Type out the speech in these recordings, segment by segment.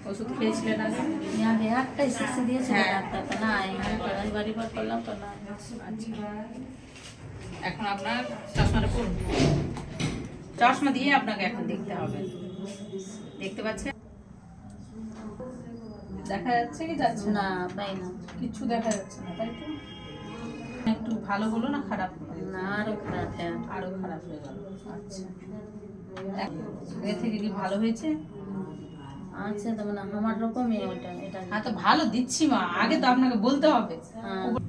ওষুধ খেয়েছিলেন আগে? আগে একটাই শিশু দিয়েছিল ডাক্তারটা, না আমি বাড়ি পর করলাম তো না। আচ্ছা, এখন আপনার চশমাটা পড়ুন। চশমা দিয়ে আপনাকে এখন দেখতে হবে। দেখতে পাচ্ছেন? দেখা যাচ্ছে কি যাচ্ছে না, পাই না, কিছু দেখা যাচ্ছে না, তাই তো? একটু ভালো হলো না খারাপ হলো? না আরো খারাপ, আরো খারাপ হয়ে গেল। আচ্ছা, এর থেকে কি ভালো হয়েছে? আচ্ছা, তো মানে আমার রকমই ওটা, এটা হ্যাঁ, তো ভালো দিচ্ছি মা, আগে তো আপনাকে বলতে হবে।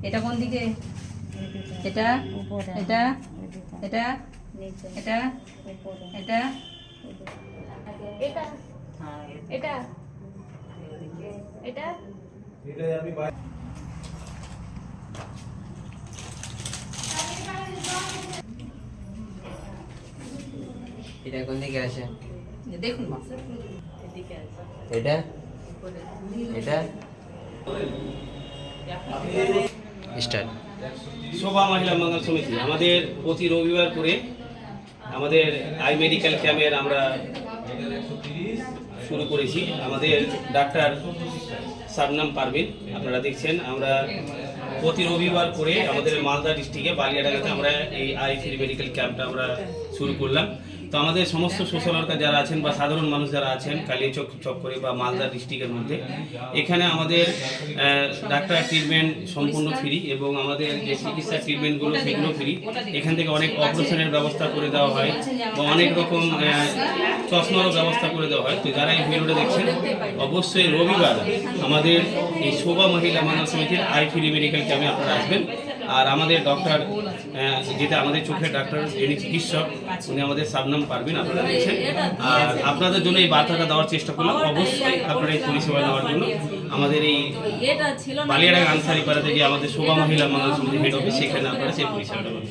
এটা কোন দিকে? এটা, উপরে, এটা, এটা, নিচে, এটা, উপরে, এটা, এটা এটা এটা এটা কোন দিকে আছে? দেখুন মা, এটা এটা স্টার্ট। শোভা মহিলা মঙ্গল সমিতি আমাদের প্রতি রবিবার করে আমাদের আই মেডিকেল ক্যাম্পের আমরা শুরু করেছি। আমাদের ডাক্তার শাবনাম পারভিন আপনারা দেখছেন, আমরা প্রতি রবিবার করে আমাদের মালদা ডিস্ট্রিক্টে বালিয়াডাঙ্গাতে আমরা এই আই ফ্রি মেডিকেল ক্যাম্পটা আমরা শুরু করলাম। তো আমাদের সমস্ত সোশ্যাল ওয়ার্কার যারা আছেন বা সাধারণ মানুষ যারা আছেন কালিয়াচক চক্করে বা মালদা ডিস্ট্রিক্টের মধ্যে, এখানে আমাদের ডাক্তার ট্রিটমেন্ট সম্পূর্ণ ফ্রি এবং আমাদের যে চিকিৎসা ট্রিটমেন্টগুলো সেগুলো ফ্রি। এখান থেকে অনেক অপারেশনের ব্যবস্থা করে দেওয়া হয় বা অনেক রকম চশমারও ব্যবস্থা করে দেওয়া হয়। তো যারা এই ভিডিওটা দেখছেন অবশ্যই রবিবার আমাদের এই শোভা মহিলা মঙ্গল সমিতির আই ফ্রি মেডিকেল ক্যাম্পে আপনারা আসবেন। আর আমাদের ডক্টর যেটা আমাদের চোখের ডাক্তার যিনি চিকিৎসক উনি আমাদের শাবনাম পারভিন আপনারা দেখছেন। আর আপনাদের জন্য এই বার্তাটা দেওয়ার চেষ্টা করলাম, অবশ্যই আপনারা এই পরিষেবা নেওয়ার জন্য আমাদের এই বালিয়াডাঙ্গা আনসারিপাড়াতে যে আমাদের শোভা মহিলা মঙ্গল সমিতির হেড অফিস সেখানে আপনারা সেই পরিষেবাটা পাবেন।